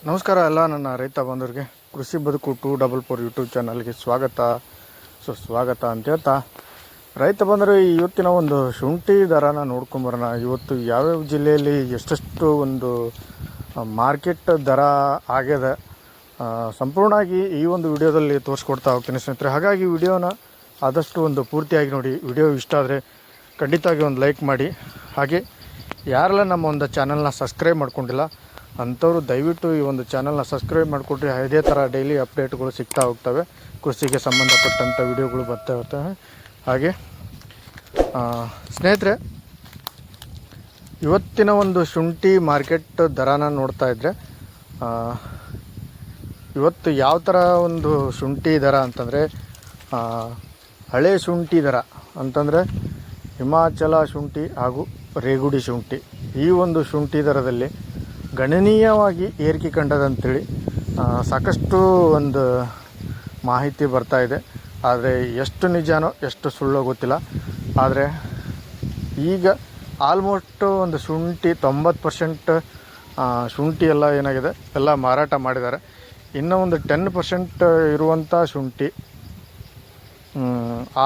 ನಮಸ್ಕಾರ ಎಲ್ಲ ನನ್ನ ರೈತ ಬಂಧುರಿಗೆ ಕೃಷಿ ಬದುಕು 244 ಯೂಟ್ಯೂಬ್ ಚಾನಲ್ಗೆ ಸ್ವಾಗತ ಅಂತ ಹೇಳ್ತಾ ರೈತ ಬಂದರೆ ಇವತ್ತಿನ ಒಂದು ಶುಂಠಿ ದರನ ನೋಡ್ಕೊಂಬರೋಣ. ಇವತ್ತು ಯಾವ್ಯಾವ ಜಿಲ್ಲೆಯಲ್ಲಿ ಎಷ್ಟೆಷ್ಟು ಒಂದು ಮಾರ್ಕೆಟ್ ದರ ಆಗ್ಯದ ಸಂಪೂರ್ಣವಾಗಿ ಈ ಒಂದು ವಿಡಿಯೋದಲ್ಲಿ ತೋರಿಸ್ಕೊಡ್ತಾ ಹೋಗ್ತೀನಿ ಸ್ನೇಹಿತರೆ. ಹಾಗಾಗಿ ವಿಡಿಯೋನ ಆದಷ್ಟು ಒಂದು ಪೂರ್ತಿಯಾಗಿ ನೋಡಿ. ವಿಡಿಯೋ ಇಷ್ಟ ಆದರೆ ಖಂಡಿತವಾಗಿ ಒಂದು ಲೈಕ್ ಮಾಡಿ. ಹಾಗೆ ಯಾರೆಲ್ಲ ನಮ್ಮ ಒಂದು ಚಾನಲ್ನ ಸಬ್ಸ್ಕ್ರೈಬ್ ಮಾಡ್ಕೊಂಡಿಲ್ಲ ಅಂಥವ್ರು ದಯವಿಟ್ಟು ಈ ಒಂದು ಚಾನಲ್ನ ಸಬ್ಸ್ಕ್ರೈಬ್ ಮಾಡಿಕೊಟ್ರೆ ಇದೇ ಥರ ಡೈಲಿ ಅಪ್ಡೇಟ್ಗಳು ಸಿಗ್ತಾ ಹೋಗ್ತವೆ. ಕೃಷಿಗೆ ಸಂಬಂಧಪಟ್ಟಂಥ ವಿಡಿಯೋಗಳು ಬರ್ತಾ ಇರ್ತವೆ. ಹಾಗೆ ಸ್ನೇಹಿತರೆ, ಇವತ್ತಿನ ಒಂದು ಶುಂಠಿ ಮಾರ್ಕೆಟ್ ದರನ ನೋಡ್ತಾ ಇದ್ದರೆ ಇವತ್ತು ಯಾವ ಥರ ಒಂದು ಶುಂಠಿ ದರ ಅಂತಂದರೆ ಹಳೆ ಶುಂಠಿ ದರ ಅಂತಂದರೆ ಹಿಮಾಚಲ ಶುಂಠಿ ಹಾಗೂ ರೇಗುಡಿ ಶುಂಠಿ, ಈ ಒಂದು ಶುಂಠಿ ದರದಲ್ಲಿ ಗಣನೀಯವಾಗಿ ಏರಿಕೆ ಕಂಡದಂತೇಳಿ ಸಾಕಷ್ಟು ಒಂದು ಮಾಹಿತಿ ಬರ್ತಾ ಇದೆ. ಆದರೆ ಎಷ್ಟು ನಿಜಾನೋ ಎಷ್ಟು ಸುಳ್ಳೋ ಗೊತ್ತಿಲ್ಲ. ಆದರೆ ಈಗ ಆಲ್ಮೋಸ್ಟ್ ಒಂದು ಶುಂಠಿ 90% ಶುಂಠಿ ಎಲ್ಲ ಏನಾಗಿದೆ ಎಲ್ಲ ಮಾರಾಟ ಮಾಡಿದ್ದಾರೆ. ಇನ್ನೂ ಒಂದು 10% ಇರುವಂಥ ಶುಂಠಿ,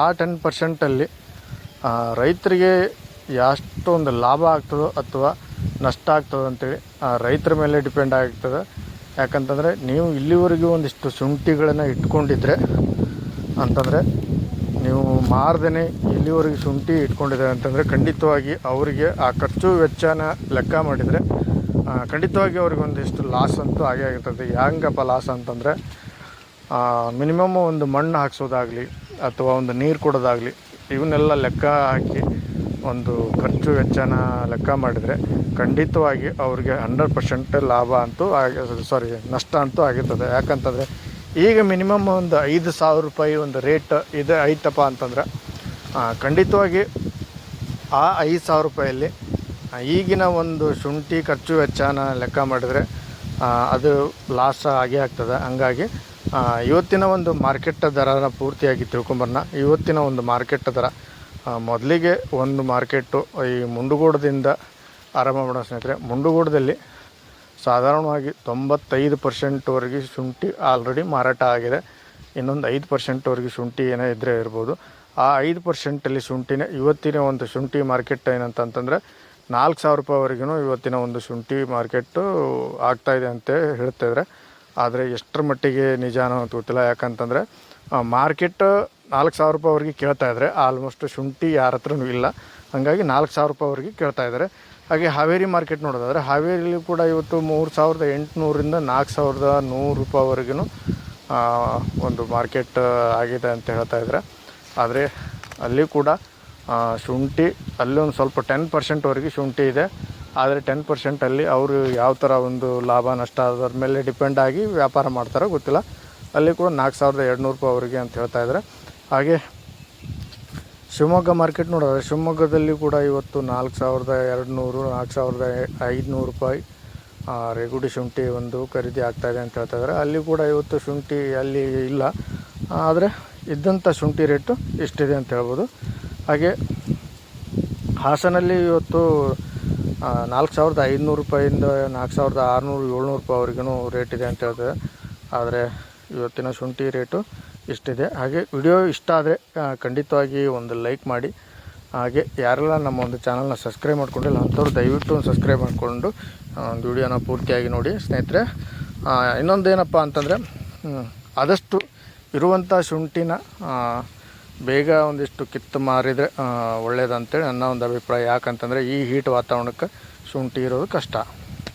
ಆ 10%ಅಲ್ಲಿ ರೈತರಿಗೆ ಎಷ್ಟು ಒಂದು ಲಾಭ ಆಗ್ತದೋ ಅಥವಾ ನಷ್ಟ ಆಗ್ತದೆ ಅಂತೇಳಿ ರೈತರ ಮೇಲೆ ಡಿಪೆಂಡ್ ಆಗ್ತದೆ. ಯಾಕಂತಂದರೆ ನೀವು ಇಲ್ಲಿವರೆಗೂ ಒಂದಿಷ್ಟು ಶುಂಠಿಗಳನ್ನು ಇಟ್ಕೊಂಡಿದ್ರೆ ಅಂತಂದರೆ, ನೀವು ಮಾರ್ದೇ ಇಲ್ಲಿವರೆಗೆ ಶುಂಠಿ ಇಟ್ಕೊಂಡಿದ್ದಾರೆ ಅಂತಂದರೆ ಖಂಡಿತವಾಗಿ ಅವರಿಗೆ ಆ ಖರ್ಚು ವೆಚ್ಚನ ಲೆಕ್ಕ ಮಾಡಿದರೆ ಖಂಡಿತವಾಗಿ ಅವ್ರಿಗೆ ಒಂದಿಷ್ಟು ಲಾಸ್ ಅಂತೂ ಆಗೇ ಆಗಿರ್ತದೆ. ಹೆಂಗಪ್ಪ ಲಾಸ್ ಅಂತಂದರೆ, ಮಿನಿಮಮ್ ಒಂದು ಮಣ್ಣು ಹಾಕ್ಸೋದಾಗಲಿ ಅಥವಾ ಒಂದು ನೀರು ಕೊಡೋದಾಗಲಿ ಇವನ್ನೆಲ್ಲ ಲೆಕ್ಕ ಹಾಕಿ ಒಂದು ಖರ್ಚು ವೆಚ್ಚನ ಲೆಕ್ಕ ಮಾಡಿದರೆ ಖಂಡಿತವಾಗಿ ಅವ್ರಿಗೆ 100% ಲಾಭ ಅಂತೂ ನಷ್ಟ ಅಂತೂ ಆಗಿರ್ತದೆ. ಯಾಕಂತಂದರೆ ಈಗ ಮಿನಿಮಮ್ ಒಂದು 5,000 ರೂಪಾಯಿ ಒಂದು ರೇಟ್ ಇದೆ ಐತಪ್ಪ ಅಂತಂದ್ರೆ ಖಂಡಿತವಾಗಿ ಆ 5,000 ರೂಪಾಯಲ್ಲಿ ಈಗಿನ ಒಂದು ಶುಂಠಿ ಖರ್ಚು ವೆಚ್ಚನ ಲೆಕ್ಕ ಮಾಡಿದರೆ ಅದು ಲಾಸ್ ಆಗೇ ಆಗ್ತದೆ. ಹಂಗಾಗಿ ಇವತ್ತಿನ ಒಂದು ಮಾರ್ಕೆಟ್ ದರನ ಪೂರ್ತಿಯಾಗಿ ತಿಳ್ಕೊಂಬರೋಣ. ಇವತ್ತಿನ ಒಂದು ಮಾರ್ಕೆಟ್ ದರ ಮೊದಲಿಗೆ ಒಂದು ಮಾರ್ಕೆಟು ಈ ಮುಂಡಗೋಡದಿಂದ ಆರಂಭ ಮಾಡೋ ಸ್ನೇಹಿತರೆ. ಮುಂಡಗೋಡದಲ್ಲಿ ಸಾಧಾರಣವಾಗಿ 95%ವರೆಗೆ ಶುಂಠಿ ಆಲ್ರೆಡಿ ಮಾರಾಟ ಆಗಿದೆ. ಇನ್ನೊಂದು 5%ವರೆಗೆ ಶುಂಠಿ ಏನೇ ಇದ್ದರೆ ಇರ್ಬೋದು. ಆ 5%ಅಲ್ಲಿ ಶುಂಠಿನೇ ಇವತ್ತಿನ ಒಂದು ಶುಂಠಿ ಮಾರ್ಕೆಟ್ ಏನಂತಂತಂದರೆ 4,000 ರೂಪಾಯಿವರೆಗೂ ಇವತ್ತಿನ ಒಂದು ಶುಂಠಿ ಮಾರ್ಕೆಟು ಆಗ್ತಾಯಿದೆ ಅಂತ ಹೇಳ್ತಾಯಿದ್ರೆ. ಆದರೆ ಎಷ್ಟರ ಮಟ್ಟಿಗೆ ನಿಜಾನೋ ಅಂತ ಗೊತ್ತಿಲ್ಲ. ಯಾಕಂತಂದರೆ ಮಾರ್ಕೆಟ್ 4,000 ರೂಪಾಯಿವರೆಗೆ ಕೇಳ್ತಾಯಿದ್ದಾರೆ. ಆಲ್ಮೋಸ್ಟ್ ಶುಂಠಿ ಯಾರ ಹತ್ರನೂ ಇಲ್ಲ, ಹಾಗಾಗಿ 4,000 ರೂಪಾಯಿವರೆಗೆ ಕೇಳ್ತಾಯಿದ್ದಾರೆ. ಹಾಗೆ ಹಾವೇರಿ ಮಾರ್ಕೆಟ್ ನೋಡೋದಾದರೆ ಹಾವೇರಿಲಿ ಕೂಡ ಇವತ್ತು 3,800ರಿಂದ 4,100 ರೂಪಾಯಿವರೆಗೂ ಒಂದು ಮಾರ್ಕೆಟ್ ಆಗಿದೆ ಅಂತ ಹೇಳ್ತಾಯಿದ್ದಾರೆ. ಆದರೆ ಅಲ್ಲಿ ಕೂಡ ಶುಂಠಿ ಅಲ್ಲಿ ಒಂದು ಸ್ವಲ್ಪ 10%ವರೆಗೆ ಶುಂಠಿ ಇದೆ. ಆದರೆ 10%ಅಲ್ಲಿ ಅವರು ಯಾವ ಥರ ಒಂದು ಲಾಭ ನಷ್ಟ ಅದರ ಮೇಲೆ ಡಿಪೆಂಡ್ ಆಗಿ ವ್ಯಾಪಾರ ಮಾಡ್ತಾರೋ ಗೊತ್ತಿಲ್ಲ. ಅಲ್ಲಿ ಕೂಡ 4,200 ರೂಪಾಯಿವರೆಗೆ ಅಂತ ಹೇಳ್ತಾಯಿದ್ದಾರೆ. ಹಾಗೆ ಶಿವಮೊಗ್ಗ ಮಾರ್ಕೆಟ್ ನೋಡೋದ್ರೆ ಶಿವಮೊಗ್ಗದಲ್ಲಿ ಕೂಡ ಇವತ್ತು 4,200 4,500 ರೂಪಾಯಿ ರೇಗುಡಿ ಶುಂಠಿ ಒಂದು ಖರೀದಿ ಆಗ್ತಾಯಿದೆ ಅಂತ ಹೇಳ್ತಾಯಿದ್ದಾರೆ. ಅಲ್ಲಿ ಕೂಡ ಇವತ್ತು ಶುಂಠಿ ಅಲ್ಲಿ ಇಲ್ಲ, ಆದರೆ ಇದ್ದಂಥ ಶುಂಠಿ ರೇಟು ಇಷ್ಟಿದೆ ಅಂತ ಹೇಳ್ಬೋದು. ಹಾಗೆ ಹಾಸನಲ್ಲಿ ಇವತ್ತು 4,500 ರೂಪಾಯಿಂದ 4,600 700 ರೂಪಾಯಿವರೆಗೂ ರೇಟ್ ಇದೆ ಅಂತ ಹೇಳ್ತಾರೆ. ಆದರೆ ಇವತ್ತಿನ ಶುಂಠಿ ರೇಟು ಇಷ್ಟಿದೆ. ಹಾಗೆ ವಿಡಿಯೋ ಇಷ್ಟ ಆದರೆ ಖಂಡಿತವಾಗಿ ಒಂದು ಲೈಕ್ ಮಾಡಿ. ಹಾಗೆ ಯಾರೆಲ್ಲ ನಮ್ಮ ಒಂದು ಚಾನಲ್ನ ಸಬ್ಸ್ಕ್ರೈಬ್ ಮಾಡ್ಕೊಂಡಿಲ್ಲ ಅಂಥವ್ರು ದಯವಿಟ್ಟು ಒಂದು ಸಬ್ಸ್ಕ್ರೈಬ್ ಮಾಡಿಕೊಂಡು ಒಂದು ವಿಡಿಯೋನ ಪೂರ್ತಿಯಾಗಿ ನೋಡಿ ಸ್ನೇಹಿತರೆ. ಇನ್ನೊಂದೇನಪ್ಪ ಅಂತಂದರೆ, ಆದಷ್ಟು ಇರುವಂಥ ಶುಂಠಿನ ಬೇಗ ಒಂದಿಷ್ಟು ಕಿತ್ತು ಮಾರಿದರೆ ಒಳ್ಳೆಯದಂತೇಳಿ ನನ್ನ ಒಂದು ಅಭಿಪ್ರಾಯ. ಯಾಕಂತಂದರೆ ಈ ಹೀಟ್ ವಾತಾವರಣಕ್ಕೆ ಶುಂಠಿ ಇರೋದು ಕಷ್ಟ.